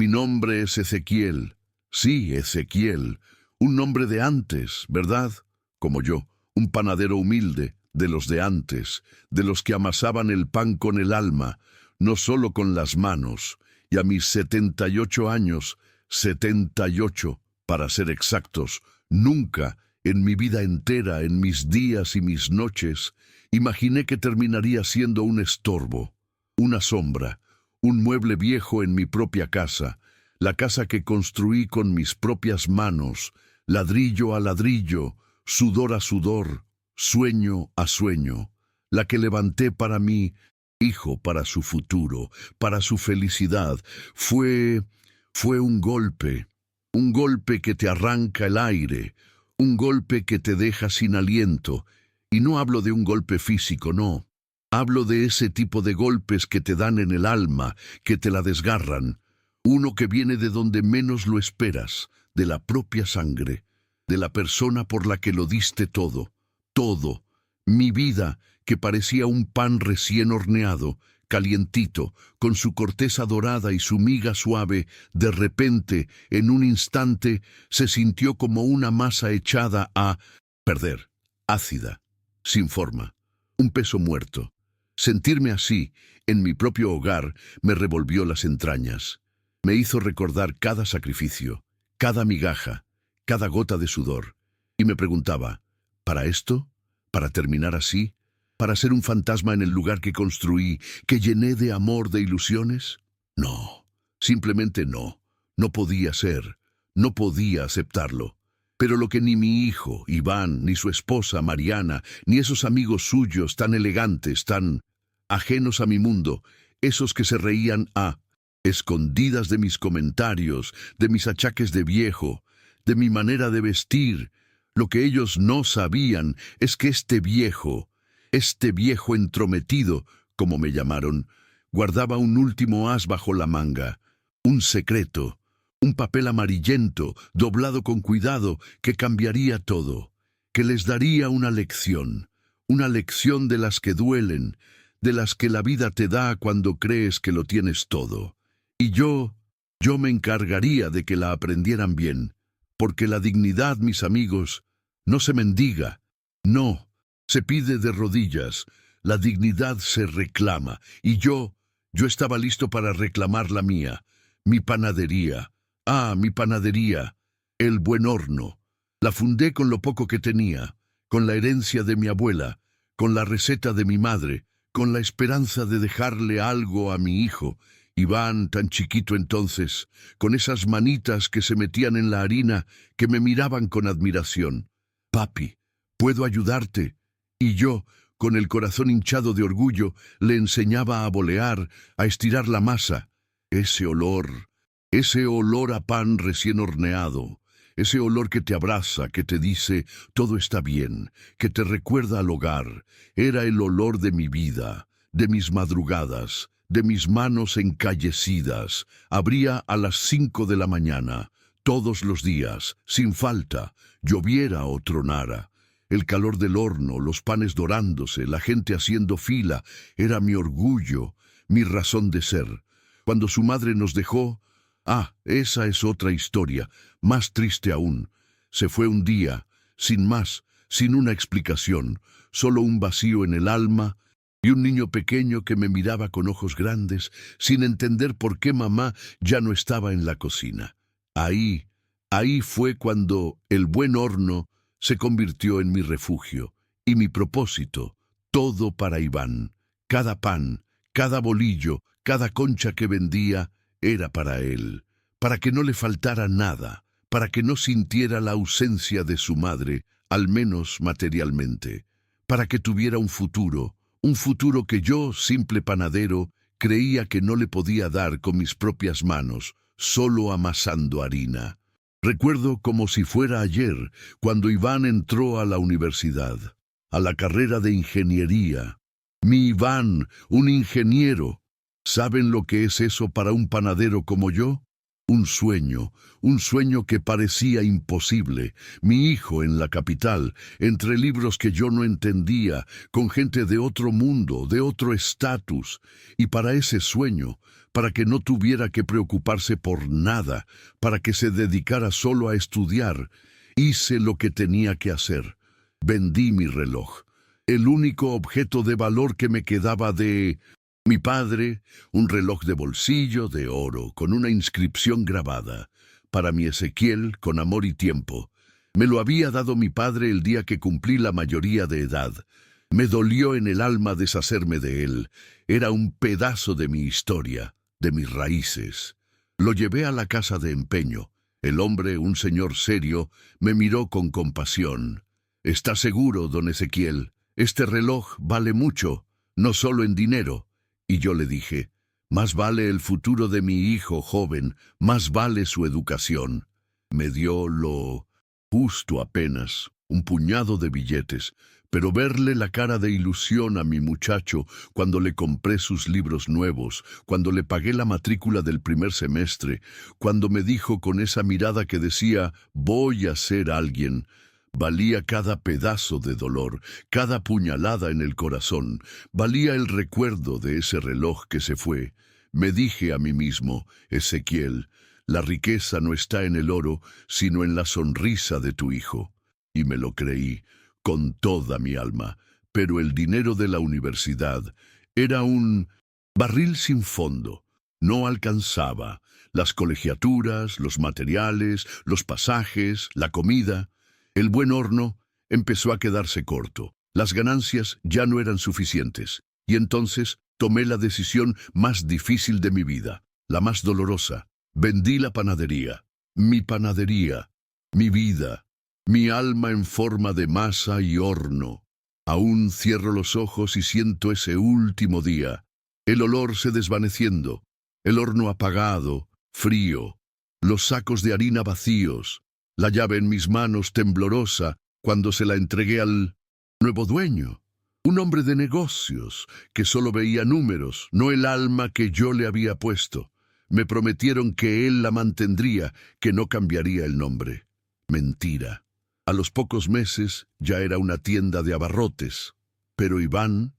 Mi nombre es Ezequiel. Sí, Ezequiel. Un nombre de antes, ¿verdad? Como yo, un panadero humilde, de los de antes, de los que amasaban el pan con el alma, no solo con las manos. Y a mis 78 años, 78, para ser exactos, nunca, en mi vida entera, en mis días y mis noches, imaginé que terminaría siendo un estorbo, una sombra, un mueble viejo en mi propia casa, la casa que construí con mis propias manos, ladrillo a ladrillo, sudor a sudor, sueño a sueño, la que levanté para mí, hijo, para su futuro, para su felicidad. Fue un golpe que te arranca el aire, un golpe que te deja sin aliento. Y no hablo de un golpe físico, no. Hablo de ese tipo de golpes que te dan en el alma, que te la desgarran. Uno que viene de donde menos lo esperas, de la propia sangre, de la persona por la que lo diste todo, todo. Mi vida, que parecía un pan recién horneado, calientito, con su corteza dorada y su miga suave, de repente, en un instante, se sintió como una masa echada a perder, ácida, sin forma, un peso muerto. Sentirme así, en mi propio hogar, me revolvió las entrañas. Me hizo recordar cada sacrificio, cada migaja, cada gota de sudor. Y me preguntaba, ¿para esto? ¿Para terminar así? ¿Para ser un fantasma en el lugar que construí, que llené de amor, de ilusiones? No, simplemente no. No podía ser. No podía aceptarlo. Pero lo que ni mi hijo, Iván, ni su esposa, Mariana, ni esos amigos suyos tan elegantes, tan ajenos a mi mundo, esos que se reían a escondidas de mis comentarios, de mis achaques de viejo, de mi manera de vestir, lo que ellos no sabían es que este viejo entrometido, como me llamaron, guardaba un último as bajo la manga, un secreto, un papel amarillento, doblado con cuidado, que cambiaría todo, que les daría una lección de las que duelen, de las que la vida te da cuando crees que lo tienes todo. Y yo me encargaría de que la aprendieran bien, porque la dignidad, mis amigos, no se mendiga, no, se pide de rodillas, la dignidad se reclama, y yo estaba listo para reclamar la mía, mi panadería. Mi panadería, el buen horno. La fundé con lo poco que tenía, con la herencia de mi abuela, con la receta de mi madre, con la esperanza de dejarle algo a mi hijo, Iván, tan chiquito entonces, con esas manitas que se metían en la harina, que me miraban con admiración. Papi, ¿puedo ayudarte? Y yo, con el corazón hinchado de orgullo, le enseñaba a bolear, a estirar la masa. Ese olor a pan recién horneado, ese olor que te abraza, que te dice, todo está bien, que te recuerda al hogar, era el olor de mi vida, de mis madrugadas, de mis manos encallecidas. Abría a las 5 de la mañana, todos los días, sin falta, lloviera o tronara. El calor del horno, los panes dorándose, la gente haciendo fila, era mi orgullo, mi razón de ser. Cuando su madre nos dejó, esa es otra historia, más triste aún. Se fue un día, sin más, sin una explicación, solo un vacío en el alma y un niño pequeño que me miraba con ojos grandes, sin entender por qué mamá ya no estaba en la cocina. Ahí fue cuando el buen horno se convirtió en mi refugio y mi propósito, todo para Iván. Cada pan, cada bolillo, cada concha que vendía, era para él, para que no le faltara nada, para que no sintiera la ausencia de su madre, al menos materialmente, para que tuviera un futuro que yo, simple panadero, creía que no le podía dar con mis propias manos, solo amasando harina. Recuerdo como si fuera ayer, cuando Iván entró a la universidad, a la carrera de ingeniería. Mi Iván, un ingeniero. ¿Saben lo que es eso para un panadero como yo? Un sueño que parecía imposible. Mi hijo en la capital, entre libros que yo no entendía, con gente de otro mundo, de otro estatus. Y para ese sueño, para que no tuviera que preocuparse por nada, para que se dedicara solo a estudiar. Hice lo que tenía que hacer. Vendí mi reloj, el único objeto de valor que me quedaba de mi padre, un reloj de bolsillo de oro con una inscripción grabada. Para mi Ezequiel, con amor y tiempo. Me lo había dado mi padre el día que cumplí la mayoría de edad. Me dolió en el alma deshacerme de él. Era un pedazo de mi historia, de mis raíces. Lo llevé a la casa de empeño. El hombre, un señor serio, me miró con compasión. «¿Está seguro, don Ezequiel? Este reloj vale mucho, no solo en dinero». Y yo le dije, «Más vale el futuro de mi hijo joven, más vale su educación». Me dio lo justo apenas, un puñado de billetes, pero verle la cara de ilusión a mi muchacho cuando le compré sus libros nuevos, cuando le pagué la matrícula del primer semestre, cuando me dijo con esa mirada que decía, «Voy a ser alguien», valía cada pedazo de dolor, cada puñalada en el corazón, valía el recuerdo de ese reloj que se fue. Me dije a mí mismo, «Ezequiel, la riqueza no está en el oro, sino en la sonrisa de tu hijo». Y me lo creí, con toda mi alma, pero el dinero de la universidad era un barril sin fondo. No alcanzaba. Las colegiaturas, los materiales, los pasajes, la comida. El buen horno empezó a quedarse corto. Las ganancias ya no eran suficientes. Y entonces tomé la decisión más difícil de mi vida, la más dolorosa. Vendí la panadería, mi vida, mi alma en forma de masa y horno. Aún cierro los ojos y siento ese último día, el olor se desvaneciendo, el horno apagado, frío, los sacos de harina vacíos, la llave en mis manos temblorosa cuando se la entregué al nuevo dueño. Un hombre de negocios que solo veía números, no el alma que yo le había puesto. Me prometieron que él la mantendría, que no cambiaría el nombre. Mentira. A los pocos meses ya era una tienda de abarrotes. Pero Iván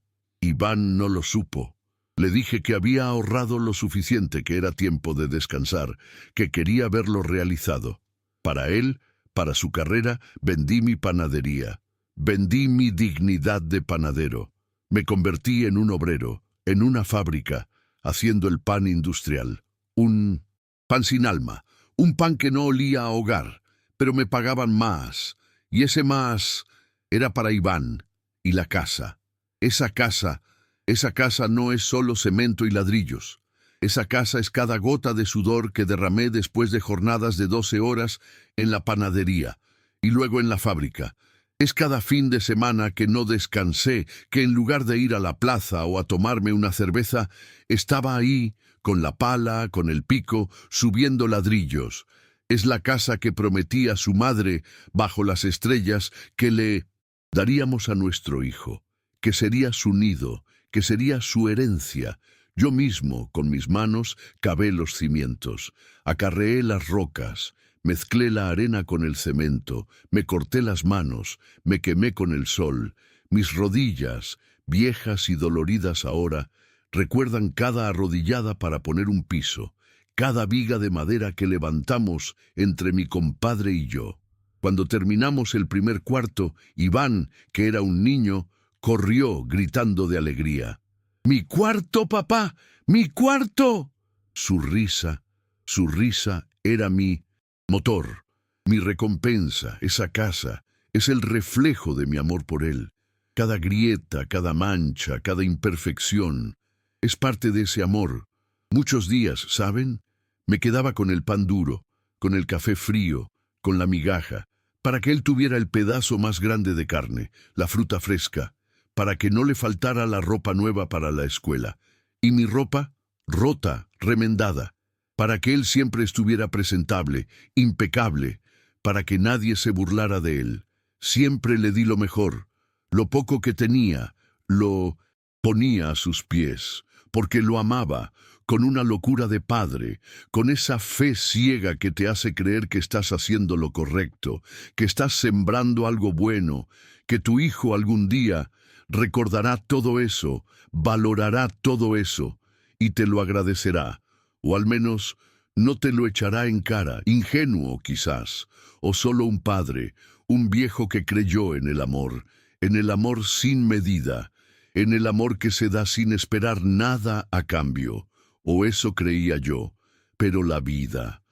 no lo supo. Le dije que había ahorrado lo suficiente, que era tiempo de descansar, que quería verlo realizado. Para él, para su carrera, vendí mi panadería. Vendí mi dignidad de panadero. Me convertí en un obrero, en una fábrica, haciendo el pan industrial. Un pan sin alma, un pan que no olía a hogar, pero me pagaban más, y ese más era para Iván y la casa. Esa casa no es solo cemento y ladrillos. Esa casa es cada gota de sudor que derramé después de jornadas de 12 horas en la panadería y luego en la fábrica. Es cada fin de semana que no descansé, que en lugar de ir a la plaza o a tomarme una cerveza, estaba ahí, con la pala, con el pico, subiendo ladrillos. Es la casa que prometí a su madre, bajo las estrellas, que le daríamos a nuestro hijo, que sería su nido, que sería su herencia. Yo mismo, con mis manos, cavé los cimientos, acarreé las rocas, mezclé la arena con el cemento, me corté las manos, me quemé con el sol. Mis rodillas, viejas y doloridas ahora, recuerdan cada arrodillada para poner un piso, cada viga de madera que levantamos entre mi compadre y yo. Cuando terminamos el primer cuarto, Iván, que era un niño, corrió gritando de alegría. «¡Mi cuarto, papá! ¡Mi cuarto!». Su risa era mi motor, mi recompensa. Esa casa es el reflejo de mi amor por él. Cada grieta, cada mancha, cada imperfección es parte de ese amor. Muchos días, ¿saben? Me quedaba con el pan duro, con el café frío, con la migaja, para que él tuviera el pedazo más grande de carne, la fruta fresca, para que no le faltara la ropa nueva para la escuela, y mi ropa rota, remendada, para que él siempre estuviera presentable, impecable, para que nadie se burlara de él. Siempre le di lo mejor, lo poco que tenía, lo ponía a sus pies, porque lo amaba, con una locura de padre, con esa fe ciega que te hace creer que estás haciendo lo correcto, que estás sembrando algo bueno, que tu hijo algún día recordará todo eso, valorará todo eso, y te lo agradecerá, O al menos no te lo echará en cara, ingenuo quizás, o solo un padre, un viejo que creyó en el amor sin medida, en el amor que se da sin esperar nada a cambio. O eso creía yo. Pero la vida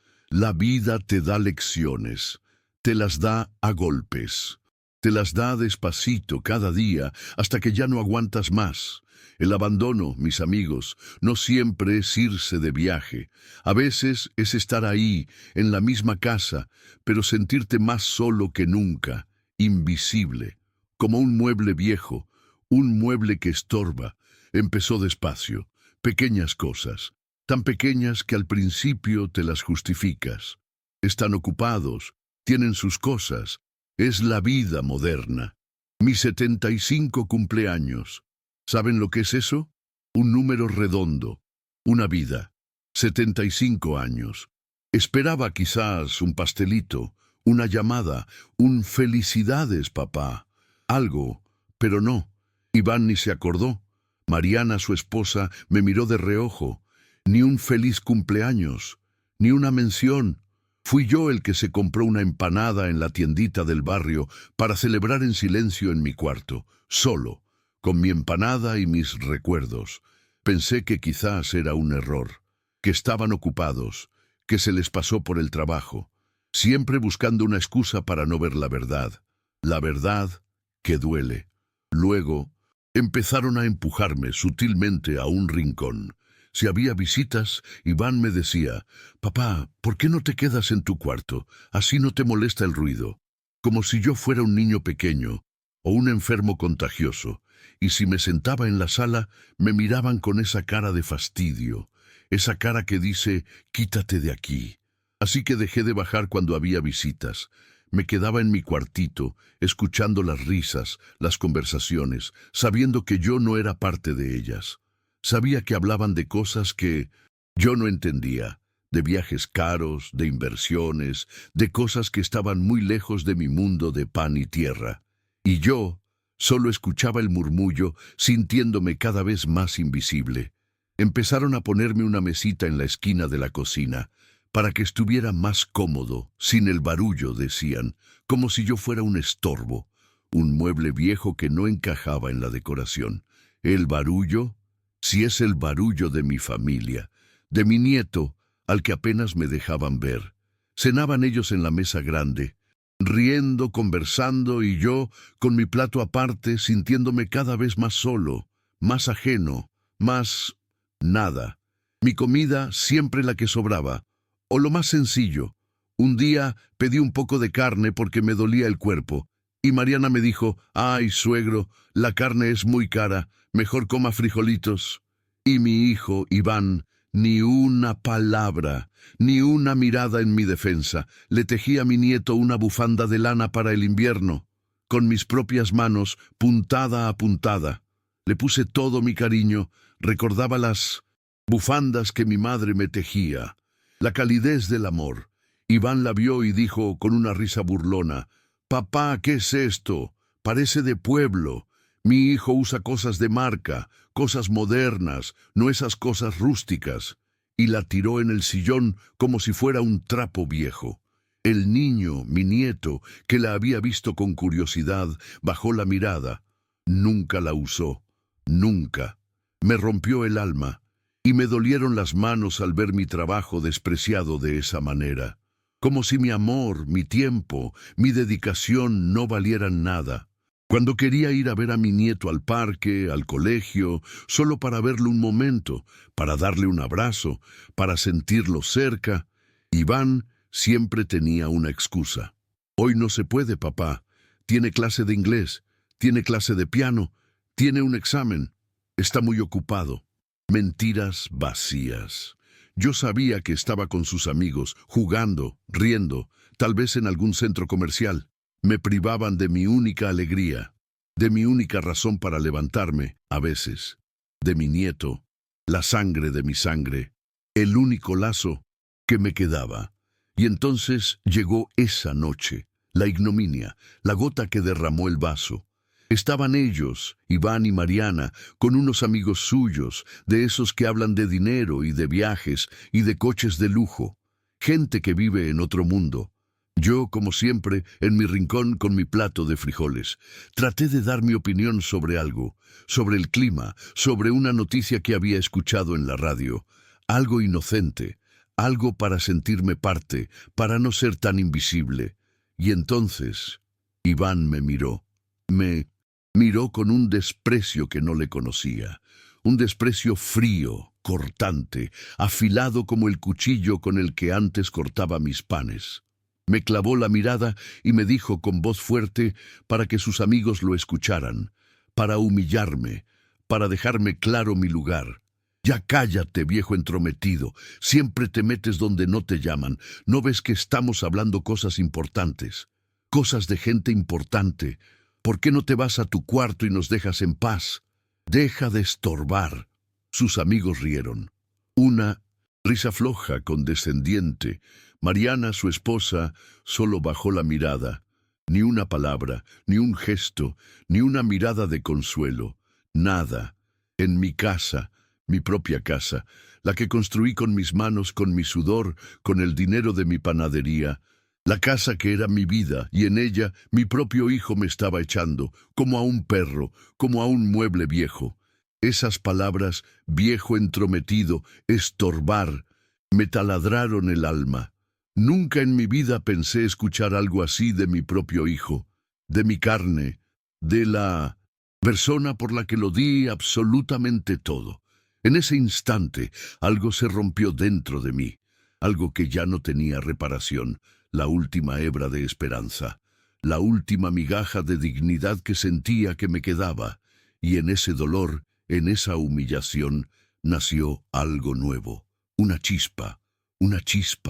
te da lecciones, te las da a golpes, te las da despacito cada día hasta que ya no aguantas más. El abandono, mis amigos, no siempre es irse de viaje. A veces es estar ahí, en la misma casa, pero sentirte más solo que nunca, invisible, como un mueble viejo, un mueble que estorba. Empezó despacio, pequeñas cosas, tan pequeñas que al principio te las justificas. Están ocupados, tienen sus cosas. Es la vida moderna. Mi 75 cumpleaños. ¿Saben lo que es eso? Un número redondo, una vida. 75 años. Esperaba quizás un pastelito, una llamada, un felicidades, papá. Algo, pero no. Iván ni se acordó. Mariana, su esposa, me miró de reojo. Ni un feliz cumpleaños, ni una mención. Fui yo el que se compró una empanada en la tiendita del barrio para celebrar en silencio en mi cuarto, solo, con mi empanada y mis recuerdos. Pensé que quizás era un error, que estaban ocupados, que se les pasó por el trabajo, siempre buscando una excusa para no ver la verdad que duele. Luego, empezaron a empujarme sutilmente a un rincón. Si había visitas, Iván me decía, «Papá, ¿por qué no te quedas en tu cuarto? Así no te molesta el ruido». Como si yo fuera un niño pequeño o un enfermo contagioso. Y si me sentaba en la sala, me miraban con esa cara de fastidio, esa cara que dice, «Quítate de aquí». Así que dejé de bajar cuando había visitas. Me quedaba en mi cuartito, escuchando las risas, las conversaciones, sabiendo que yo no era parte de ellas. Sabía que hablaban de cosas que yo no entendía, de viajes caros, de inversiones, de cosas que estaban muy lejos de mi mundo de pan y tierra. Y yo solo escuchaba el murmullo, sintiéndome cada vez más invisible. Empezaron a ponerme una mesita en la esquina de la cocina, para que estuviera más cómodo, sin el barullo, decían, como si yo fuera un estorbo, un mueble viejo que no encajaba en la decoración. El barullo, si es el barullo de mi familia, de mi nieto, al que apenas me dejaban ver. Cenaban ellos en la mesa grande, riendo, conversando, y yo, con mi plato aparte, sintiéndome cada vez más solo, más ajeno, más nada. Mi comida siempre la que sobraba, o lo más sencillo. Un día pedí un poco de carne porque me dolía el cuerpo, y Mariana me dijo, «Ay, suegro, la carne es muy cara, mejor coma frijolitos». Y mi hijo, Iván, ni una palabra, ni una mirada en mi defensa. Le tejí a mi nieto una bufanda de lana para el invierno, con mis propias manos, puntada a puntada. Le puse todo mi cariño, recordaba las bufandas que mi madre me tejía, la calidez del amor. Iván la vio y dijo con una risa burlona, «Papá, ¿qué es esto? Parece de pueblo. Mi hijo usa cosas de marca, cosas modernas, no esas cosas rústicas». Y la tiró en el sillón como si fuera un trapo viejo. El niño, mi nieto, que la había visto con curiosidad, bajó la mirada. Nunca la usó, nunca. Me rompió el alma, y me dolieron las manos al ver mi trabajo despreciado de esa manera. Como si mi amor, mi tiempo, mi dedicación no valieran nada. Cuando quería ir a ver a mi nieto al parque, al colegio, solo para verlo un momento, para darle un abrazo, para sentirlo cerca, Iván siempre tenía una excusa. «Hoy no se puede, papá. Tiene clase de inglés, tiene clase de piano, tiene un examen. Está muy ocupado». Mentiras vacías. Yo sabía que estaba con sus amigos, jugando, riendo, tal vez en algún centro comercial. Me privaban de mi única alegría, de mi única razón para levantarme, a veces, de mi nieto, la sangre de mi sangre, el único lazo que me quedaba. Y entonces llegó esa noche, la ignominia, la gota que derramó el vaso. Estaban ellos, Iván y Mariana, con unos amigos suyos, de esos que hablan de dinero y de viajes y de coches de lujo. Gente que vive en otro mundo. Yo, como siempre, en mi rincón con mi plato de frijoles. Traté de dar mi opinión sobre algo, sobre el clima, sobre una noticia que había escuchado en la radio. Algo inocente, algo para sentirme parte, para no ser tan invisible. Y entonces, Iván me miró. Me miró con un desprecio que no le conocía. Un desprecio frío, cortante, afilado como el cuchillo con el que antes cortaba mis panes. Me clavó la mirada y me dijo con voz fuerte para que sus amigos lo escucharan, para humillarme, para dejarme claro mi lugar. Ya cállate, viejo entrometido, siempre te metes donde no te llaman. ¿No ves que estamos hablando cosas importantes? Cosas de gente importante. ¿Por qué no te vas a tu cuarto y nos dejas en paz? Deja de estorbar. Sus amigos rieron. Una risa floja, condescendiente. Mariana, su esposa, solo bajó la mirada. Ni una palabra, ni un gesto, ni una mirada de consuelo. Nada. En mi casa, mi propia casa, la que construí con mis manos, con mi sudor, con el dinero de mi panadería, la casa que era mi vida, y en ella mi propio hijo me estaba echando, como a un perro, como a un mueble viejo. Esas palabras, viejo entrometido, estorbar, me taladraron el alma. Nunca en mi vida pensé escuchar algo así de mi propio hijo, de mi carne, de la persona por la que lo di absolutamente todo. En ese instante, algo se rompió dentro de mí, algo que ya no tenía reparación, la última hebra de esperanza, la última migaja de dignidad que sentía que me quedaba, y en ese dolor, en esa humillación, nació algo nuevo, una chispa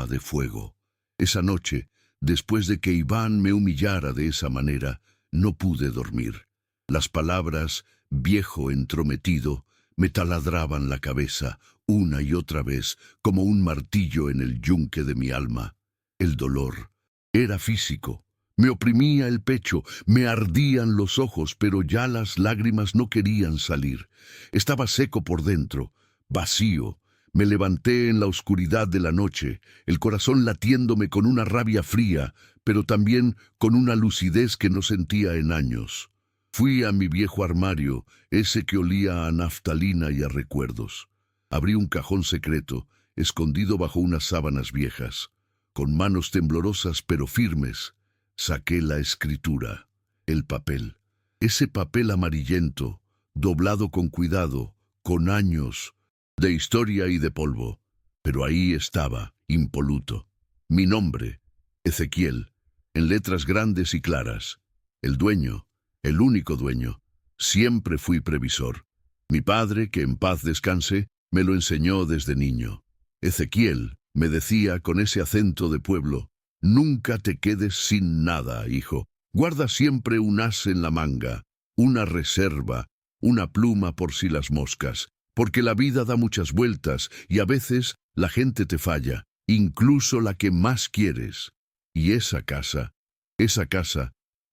de fuego. Esa noche, después de que Iván me humillara de esa manera, no pude dormir. Las palabras, viejo entrometido, me taladraban la cabeza, una y otra vez, como un martillo en el yunque de mi alma. El dolor era físico. Me oprimía el pecho, me ardían los ojos, pero ya las lágrimas no querían salir. Estaba seco por dentro, vacío. Me levanté en la oscuridad de la noche, el corazón latiéndome con una rabia fría, pero también con una lucidez que no sentía en años. Fui a mi viejo armario, ese que olía a naftalina y a recuerdos. Abrí un cajón secreto, escondido bajo unas sábanas viejas. Con manos temblorosas pero firmes, saqué la escritura, el papel. Ese papel amarillento, doblado con cuidado, con años de historia y de polvo. Pero ahí estaba, impoluto. Mi nombre, Ezequiel, en letras grandes y claras. El dueño, el único dueño. Siempre fui previsor. Mi padre, que en paz descanse, me lo enseñó desde niño. Ezequiel, me decía con ese acento de pueblo, nunca te quedes sin nada, hijo. Guarda siempre un as en la manga, una reserva, una pluma por si las moscas, porque la vida da muchas vueltas y a veces la gente te falla, incluso la que más quieres. Y esa casa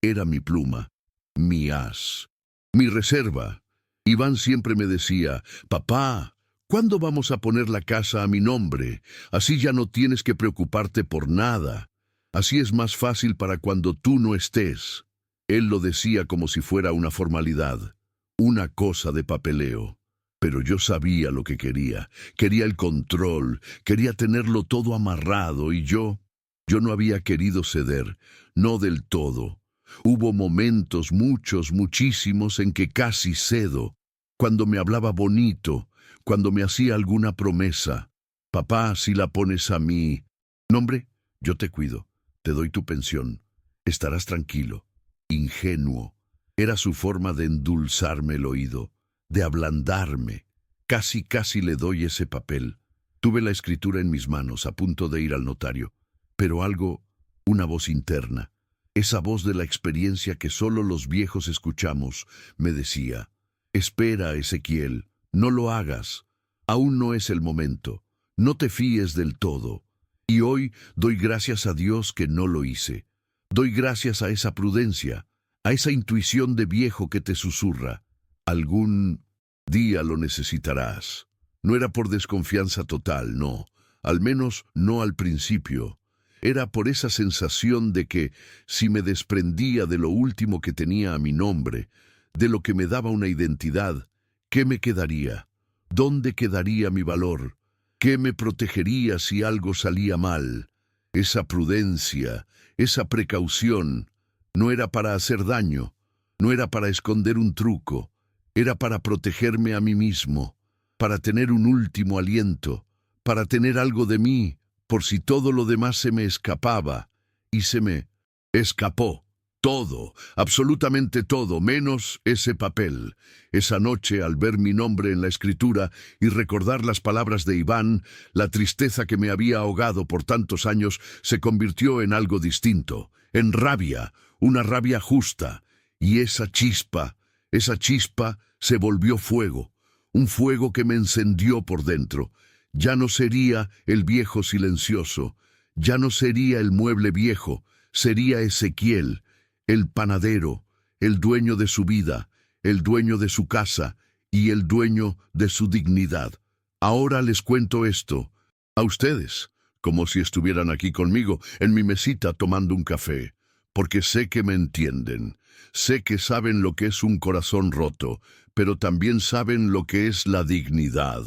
era mi pluma, mi as, mi reserva. Iván siempre me decía, papá, ¿cuándo vamos a poner la casa a mi nombre? Así ya no tienes que preocuparte por nada. Así es más fácil para cuando tú no estés. Él lo decía como si fuera una formalidad, una cosa de papeleo. Pero yo sabía lo que quería. Quería el control, quería tenerlo todo amarrado y yo no había querido ceder, no del todo. Hubo momentos, muchos, muchísimos, en que casi cedo, cuando me hablaba bonito, cuando me hacía alguna promesa. Papá, si la pones a mí. Nombre, yo te cuido, te doy tu pensión, estarás tranquilo. Ingenuo. Era su forma de endulzarme el oído, de ablandarme. Casi le doy ese papel. Tuve la escritura en mis manos, a punto de ir al notario. Pero algo, una voz interna, esa voz de la experiencia que solo los viejos escuchamos, me decía, espera, Ezequiel, no lo hagas. Aún no es el momento. No te fíes del todo. Y hoy doy gracias a Dios que no lo hice. Doy gracias a esa prudencia, a esa intuición de viejo que te susurra: algún día lo necesitarás. No era por desconfianza total, no, al menos no al principio. Era por esa sensación de que, si me desprendía de lo último que tenía a mi nombre, de lo que me daba una identidad, ¿qué me quedaría? ¿Dónde quedaría mi valor? ¿Qué me protegería si algo salía mal? Esa prudencia, esa precaución, no era para hacer daño, no era para esconder un truco, era para protegerme a mí mismo, para tener un último aliento, para tener algo de mí, por si todo lo demás se me escapaba, y se me escapó. Todo, absolutamente todo, menos ese papel. Esa noche, al ver mi nombre en la escritura y recordar las palabras de Iván, la tristeza que me había ahogado por tantos años se convirtió en algo distinto, en rabia, una rabia justa. Y esa chispa se volvió fuego, un fuego que me encendió por dentro. Ya no sería el viejo silencioso, ya no sería el mueble viejo, sería Ezequiel, el panadero, el dueño de su vida, el dueño de su casa y el dueño de su dignidad. Ahora les cuento esto a ustedes, como si estuvieran aquí conmigo, en mi mesita tomando un café, porque sé que me entienden, sé que saben lo que es un corazón roto, pero también saben lo que es la dignidad,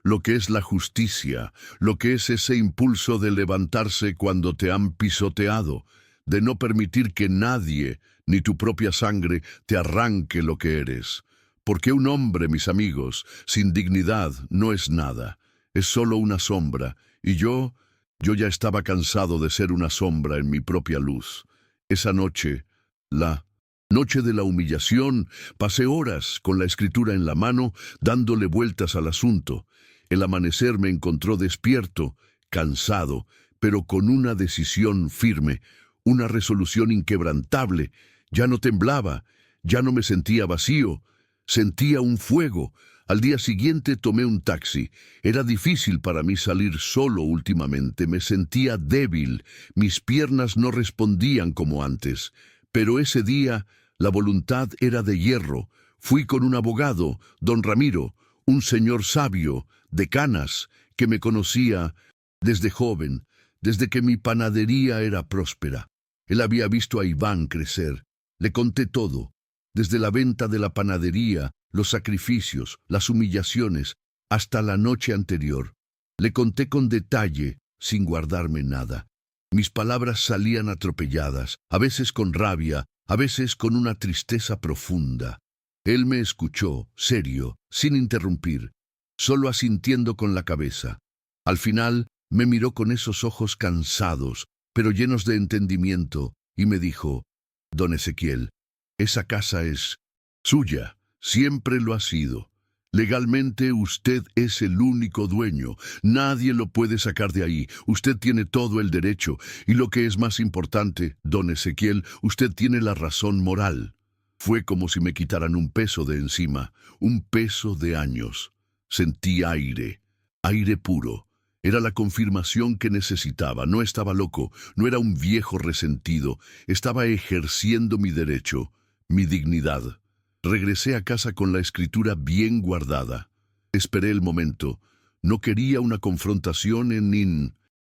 lo que es la justicia, lo que es ese impulso de levantarse cuando te han pisoteado, de no permitir que nadie, ni tu propia sangre, te arranque lo que eres. Porque un hombre, mis amigos, sin dignidad no es nada, es solo una sombra, y yo ya estaba cansado de ser una sombra en mi propia luz. Esa noche, la noche de la humillación, pasé horas con la escritura en la mano, dándole vueltas al asunto. El amanecer me encontró despierto, cansado, pero con una decisión firme, una resolución inquebrantable. Ya no temblaba, ya no me sentía vacío, sentía un fuego. Al día siguiente tomé un taxi. Era difícil para mí salir solo últimamente, me sentía débil, mis piernas no respondían como antes. Pero ese día la voluntad era de hierro. Fui con un abogado, don Ramiro, un señor sabio, de canas, que me conocía desde joven, desde que mi panadería era próspera. Él había visto a Iván crecer. Le conté todo, desde la venta de la panadería, los sacrificios, las humillaciones, hasta la noche anterior. Le conté con detalle, sin guardarme nada. Mis palabras salían atropelladas, a veces con rabia, a veces con una tristeza profunda. Él me escuchó, serio, sin interrumpir, solo asintiendo con la cabeza. Al final, me miró con esos ojos cansados, pero llenos de entendimiento, y me dijo: «Don Ezequiel, esa casa es suya, siempre lo ha sido. Legalmente usted es el único dueño, nadie lo puede sacar de ahí, usted tiene todo el derecho, y lo que es más importante, don Ezequiel, usted tiene la razón moral». Fue como si me quitaran un peso de encima, un peso de años. Sentí aire, aire puro. Era la confirmación que necesitaba. No estaba loco, no era un viejo resentido. Estaba ejerciendo mi derecho, mi dignidad. Regresé a casa con la escritura bien guardada. Esperé el momento. No quería una confrontación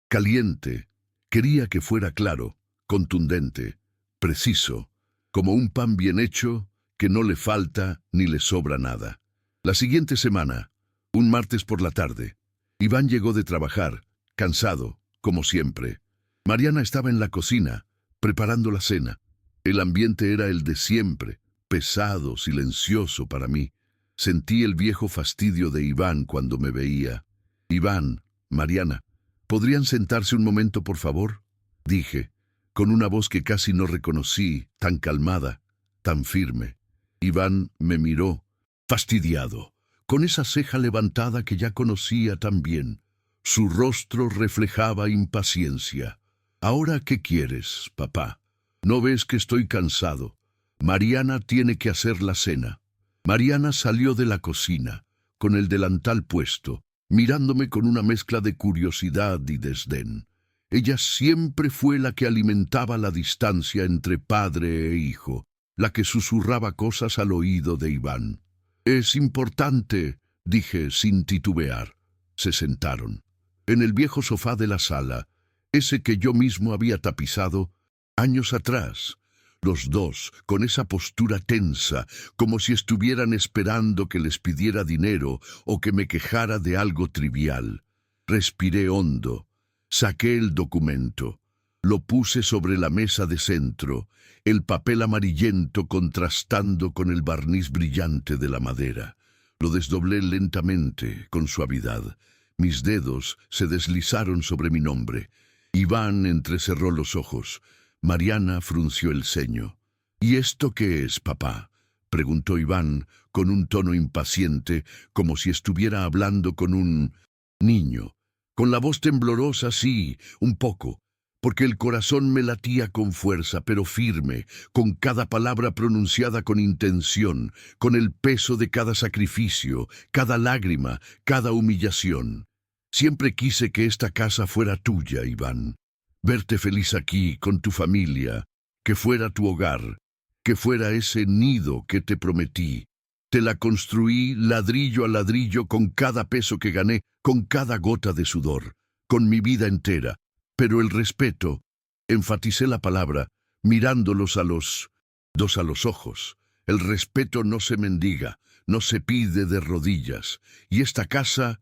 caliente. Quería que fuera claro, contundente, preciso, como un pan bien hecho que no le falta ni le sobra nada. La siguiente semana, un martes por la tarde, Iván llegó de trabajar, cansado, como siempre. Mariana estaba en la cocina, preparando la cena. El ambiente era el de siempre, pesado, silencioso para mí. Sentí el viejo fastidio de Iván cuando me veía. «Iván, Mariana, ¿podrían sentarse un momento, por favor?», dije, con una voz que casi no reconocí, tan calmada, tan firme. Iván me miró, fastidiado, con esa ceja levantada que ya conocía tan bien. Su rostro reflejaba impaciencia. «¿Ahora qué quieres, papá? ¿No ves que estoy cansado? Mariana tiene que hacer la cena». Mariana salió de la cocina, con el delantal puesto, mirándome con una mezcla de curiosidad y desdén. Ella siempre fue la que alimentaba la distancia entre padre e hijo. la que susurraba cosas al oído de Iván. «Es importante», dije sin titubear. Se sentaron. En el viejo sofá de la sala, ese que yo mismo había tapizado años atrás, los dos con esa postura tensa, como si estuvieran esperando que les pidiera dinero o que me quejara de algo trivial. Respiré hondo, saqué el documento, lo puse sobre la mesa de centro, el papel amarillento contrastando con el barniz brillante de la madera. Lo desdoblé lentamente, con suavidad. Mis dedos se deslizaron sobre mi nombre. Iván entrecerró los ojos. Mariana frunció el ceño. «¿Y esto qué es, papá?», preguntó Iván, con un tono impaciente, como si estuviera hablando con un niño. Con la voz temblorosa, sí, un poco, porque el corazón me latía con fuerza, pero firme, con cada palabra pronunciada con intención, con el peso de cada sacrificio, cada lágrima, cada humillación. «Siempre quise que esta casa fuera tuya, Iván. Verte feliz aquí, con tu familia, que fuera tu hogar, que fuera ese nido que te prometí. Te la construí ladrillo a ladrillo con cada peso que gané, con cada gota de sudor, con mi vida entera. Pero el respeto», enfaticé la palabra, mirándolos a los dos a los ojos. «El respeto no se mendiga, no se pide de rodillas. Y esta casa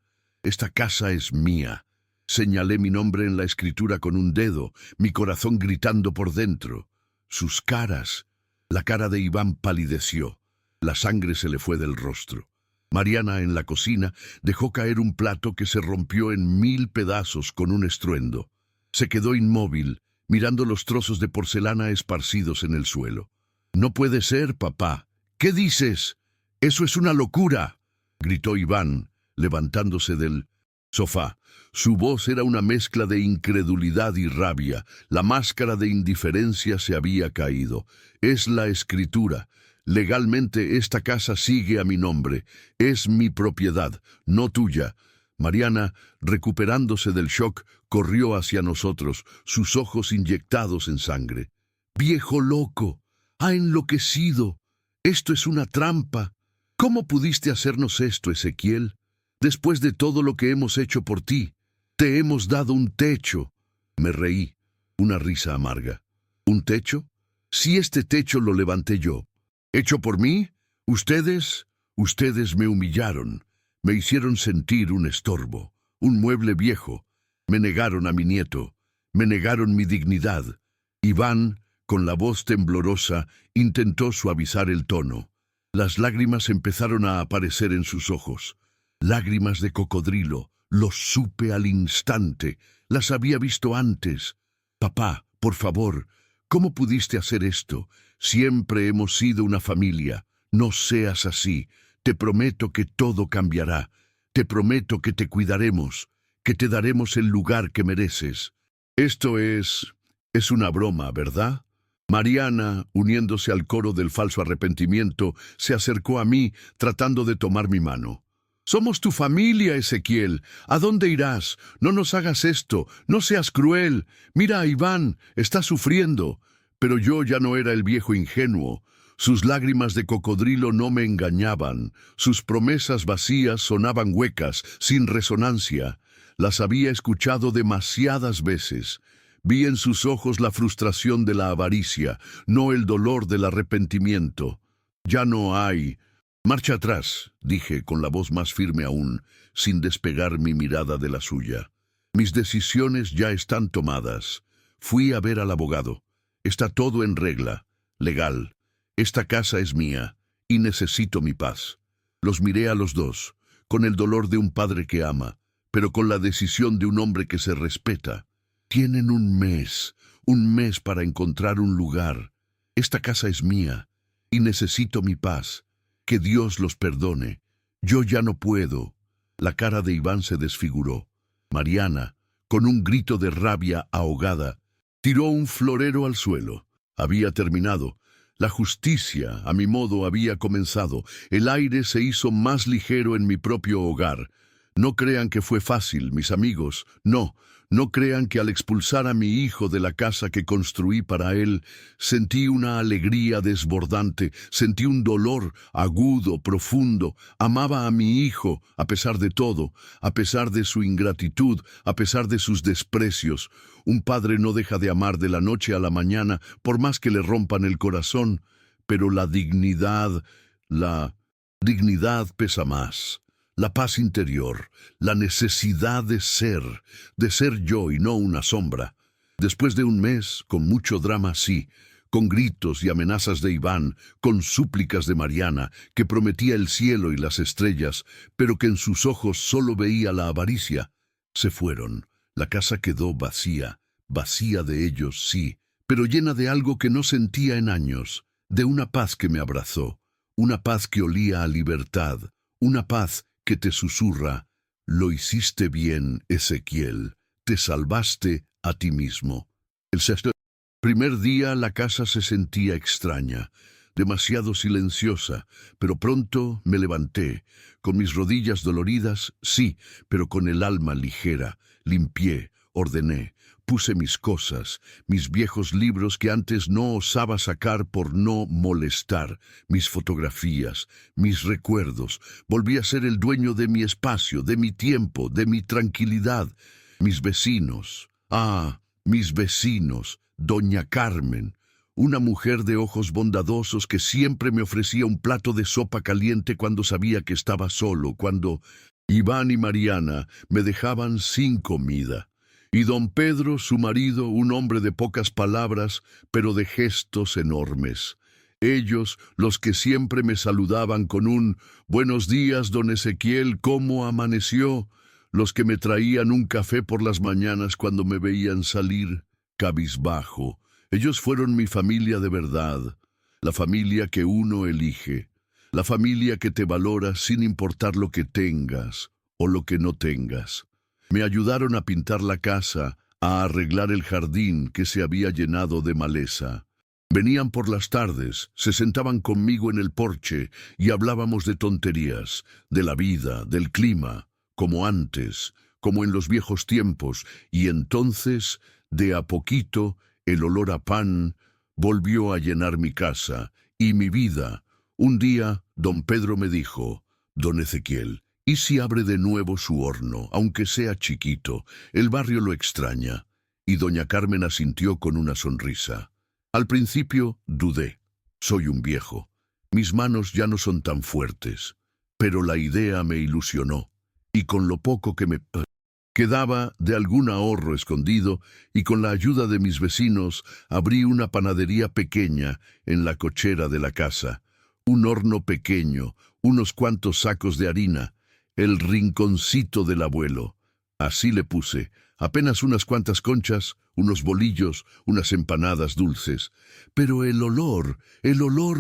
es mía». Señalé mi nombre en la escritura con un dedo, mi corazón gritando por dentro. Sus caras, la cara de Iván palideció. La sangre se le fue del rostro. Mariana, en la cocina, dejó caer un plato que se rompió en 1000 pedazos con un estruendo. Se quedó inmóvil, mirando los trozos de porcelana esparcidos en el suelo. «No puede ser, papá. ¿Qué dices? Eso es una locura», gritó Iván, levantándose del sofá. Su voz era una mezcla de incredulidad y rabia. La máscara de indiferencia se había caído. «Es la escritura. Legalmente esta casa sigue a mi nombre. Es mi propiedad, no tuya». Mariana, recuperándose del shock, corrió hacia nosotros, sus ojos inyectados en sangre. «Viejo loco, ha enloquecido. Esto es una trampa. ¿Cómo pudiste hacernos esto, Ezequiel? Después de todo lo que hemos hecho por ti, te hemos dado un techo». Me reí, una risa amarga. «¿Un techo? Si este techo lo levanté yo. ¿Hecho por mí? Ustedes me humillaron. Me hicieron sentir un estorbo, un mueble viejo. Me negaron a mi nieto. Me negaron mi dignidad». Iván, con la voz temblorosa, intentó suavizar el tono. Las lágrimas empezaron a aparecer en sus ojos. Lágrimas de cocodrilo. Lo supe al instante. Las había visto antes. «Papá, por favor, ¿cómo pudiste hacer esto? Siempre hemos sido una familia. No seas así. Te prometo que todo cambiará. Te prometo que te cuidaremos, que te daremos el lugar que mereces». «Esto es una broma, ¿verdad?». Mariana, uniéndose al coro del falso arrepentimiento, se acercó a mí, tratando de tomar mi mano. «Somos tu familia, Ezequiel. ¿A dónde irás? No nos hagas esto. No seas cruel. Mira a Iván, está sufriendo». Pero yo ya no era el viejo ingenuo. Sus lágrimas de cocodrilo no me engañaban. Sus promesas vacías sonaban huecas, sin resonancia. Las había escuchado demasiadas veces. Vi en sus ojos la frustración de la avaricia, no el dolor del arrepentimiento. «Ya no hay». «Marcha atrás», dije con la voz más firme aún, sin despegar mi mirada de la suya. «Mis decisiones ya están tomadas. Fui a ver al abogado. Está todo en regla, legal. Esta casa es mía y necesito mi paz». Los miré a los dos, con el dolor de un padre que ama, pero con la decisión de un hombre que se respeta. «Tienen un mes para encontrar un lugar. Esta casa es mía y necesito mi paz. Que Dios los perdone. Yo ya no puedo». La cara de Iván se desfiguró. Mariana, con un grito de rabia ahogada, tiró un florero al suelo. Había terminado. La justicia, a mi modo, había comenzado. El aire se hizo más ligero en mi propio hogar. No crean que fue fácil, mis amigos. No No crean que al expulsar a mi hijo de la casa que construí para él, sentí una alegría desbordante, sentí un dolor agudo, profundo. Amaba a mi hijo, a pesar de todo, a pesar de su ingratitud, a pesar de sus desprecios. Un padre no deja de amar de la noche a la mañana, por más que le rompan el corazón, pero la dignidad pesa más. La paz interior, la necesidad de ser yo y no una sombra. Después de un mes, con mucho drama, sí, con gritos y amenazas de Iván, con súplicas de Mariana, que prometía el cielo y las estrellas, pero que en sus ojos solo veía la avaricia, se fueron. La casa quedó vacía, vacía de ellos, sí, pero llena de algo que no sentía en años, de una paz que me abrazó, una paz que olía a libertad, una paz que te susurra: lo hiciste bien, Ezequiel, te salvaste a ti mismo. El primer día la casa se sentía extraña, demasiado silenciosa, pero pronto me levanté, con mis rodillas doloridas, sí, pero con el alma ligera, limpié, ordené, puse mis cosas, mis viejos libros que antes no osaba sacar por no molestar, mis fotografías, mis recuerdos. Volví a ser el dueño de mi espacio, de mi tiempo, de mi tranquilidad. Mis vecinos, mis vecinos, doña Carmen, una mujer de ojos bondadosos que siempre me ofrecía un plato de sopa caliente cuando sabía que estaba solo, cuando Iván y Mariana me dejaban sin comida. Y don Pedro, su marido, un hombre de pocas palabras, pero de gestos enormes. Ellos, los que siempre me saludaban con un «Buenos días, don Ezequiel, ¿cómo amaneció?», los que me traían un café por las mañanas cuando me veían salir cabizbajo. Ellos fueron mi familia de verdad, la familia que uno elige, la familia que te valora sin importar lo que tengas o lo que no tengas. Me ayudaron a pintar la casa, a arreglar el jardín que se había llenado de maleza. Venían por las tardes, se sentaban conmigo en el porche y hablábamos de tonterías, de la vida, del clima, como antes, como en los viejos tiempos, y entonces, de a poquito, el olor a pan volvió a llenar mi casa y mi vida. Un día, don Pedro me dijo: «Don Ezequiel, ¿y si abre de nuevo su horno, aunque sea chiquito? El barrio lo extraña». Y doña Carmen asintió con una sonrisa. Al principio dudé. Soy un viejo. Mis manos ya no son tan fuertes. Pero la idea me ilusionó. Y con lo poco que me quedaba de algún ahorro escondido, y con la ayuda de mis vecinos, abrí una panadería pequeña en la cochera de la casa. Un horno pequeño, unos cuantos sacos de harina, el rinconcito del abuelo. Así le puse, apenas unas cuantas conchas, unos bolillos, unas empanadas dulces. Pero el olor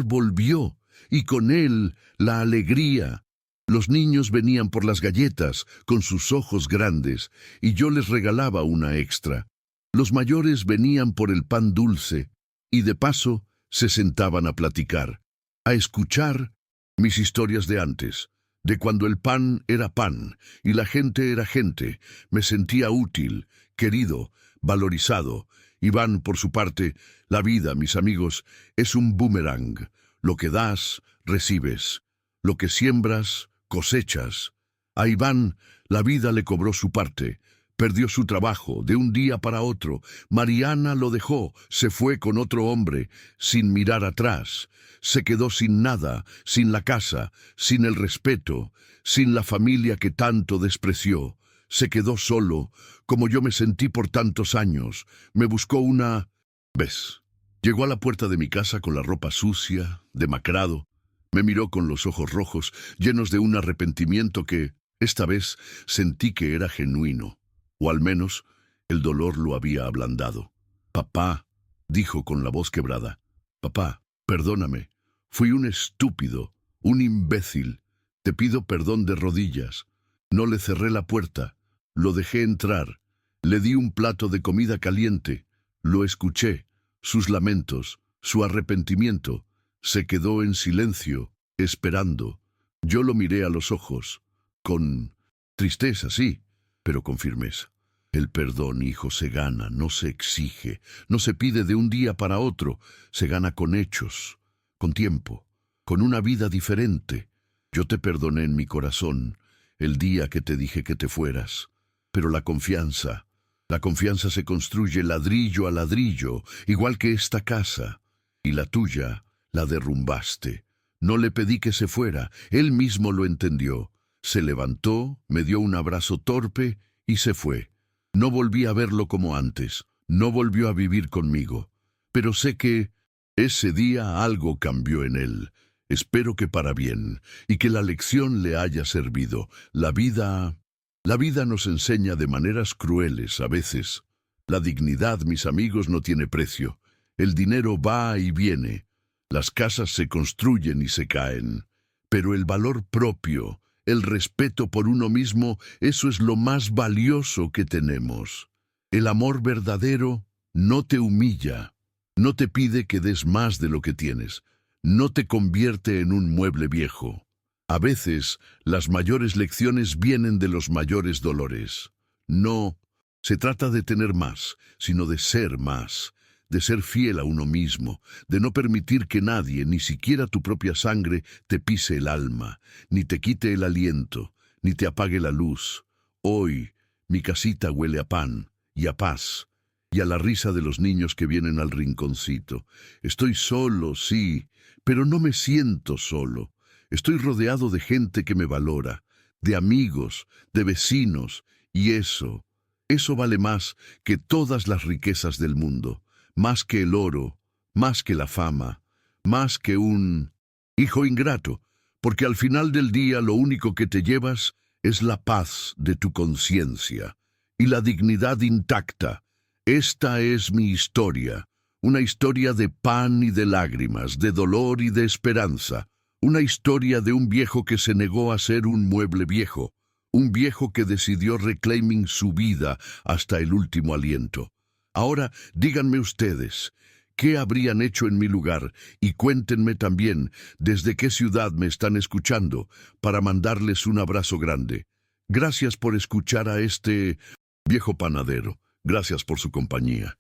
volvió, y con él la alegría. Los niños venían por las galletas, con sus ojos grandes, y yo les regalaba una extra. Los mayores venían por el pan dulce, y de paso se sentaban a platicar, a escuchar mis historias de antes, de cuando el pan era pan y la gente era gente. Me sentía útil, querido, valorizado. Iván, por su parte: «La vida, mis amigos, es un boomerang. Lo que das, recibes. Lo que siembras, cosechas». A Iván la vida le cobró su parte. Perdió su trabajo de un día para otro. Mariana lo dejó, se fue con otro hombre, sin mirar atrás. Se quedó sin nada, sin la casa, sin el respeto, sin la familia que tanto despreció. Se quedó solo, como yo me sentí por tantos años. Me buscó una... ¿Ves? Llegó a la puerta de mi casa con la ropa sucia, demacrado. Me miró con los ojos rojos, llenos de un arrepentimiento que, esta vez, sentí que era genuino. O al menos, el dolor lo había ablandado. «Papá», dijo con la voz quebrada, «papá, perdóname. Fui un estúpido, un imbécil. Te pido perdón de rodillas. No le cerré la puerta. Lo dejé entrar. Le di un plato de comida caliente. Lo escuché, sus lamentos, su arrepentimiento. Se quedó en silencio, esperando. Yo lo miré a los ojos, con tristeza, sí, pero con firmeza. El perdón, hijo, se gana, no se exige, no se pide de un día para otro, se gana con hechos, con tiempo, con una vida diferente. Yo te perdoné en mi corazón el día que te dije que te fueras, pero la confianza se construye ladrillo a ladrillo, igual que esta casa, y la tuya la derrumbaste. No le pedí que se fuera, él mismo lo entendió. Se levantó, me dio un abrazo torpe y se fue. No volví a verlo como antes, no volvió a vivir conmigo, pero sé que ese día algo cambió en él. Espero que para bien, y que la lección le haya servido. La vida nos enseña de maneras crueles a veces. La dignidad, mis amigos, no tiene precio. El dinero va y viene. Las casas se construyen y se caen. Pero el valor propio, el respeto por uno mismo, eso es lo más valioso que tenemos. El amor verdadero no te humilla, no te pide que des más de lo que tienes, no te convierte en un mueble viejo. A veces, las mayores lecciones vienen de los mayores dolores. No se trata de tener más, sino de ser más, de ser fiel a uno mismo, de no permitir que nadie, ni siquiera tu propia sangre, te pise el alma, ni te quite el aliento, ni te apague la luz. Hoy, mi casita huele a pan y a paz, y a la risa de los niños que vienen al rinconcito. Estoy solo, sí, pero no me siento solo. Estoy rodeado de gente que me valora, de amigos, de vecinos, y eso vale más que todas las riquezas del mundo, más que el oro, más que la fama, más que un hijo ingrato, porque al final del día lo único que te llevas es la paz de tu conciencia y la dignidad intacta. Esta es mi historia, una historia de pan y de lágrimas, de dolor y de esperanza, una historia de un viejo que se negó a ser un mueble viejo, un viejo que decidió reclaiming su vida hasta el último aliento. Ahora, díganme ustedes, ¿qué habrían hecho en mi lugar? Y cuéntenme también desde qué ciudad me están escuchando para mandarles un abrazo grande. Gracias por escuchar a este viejo panadero. Gracias por su compañía.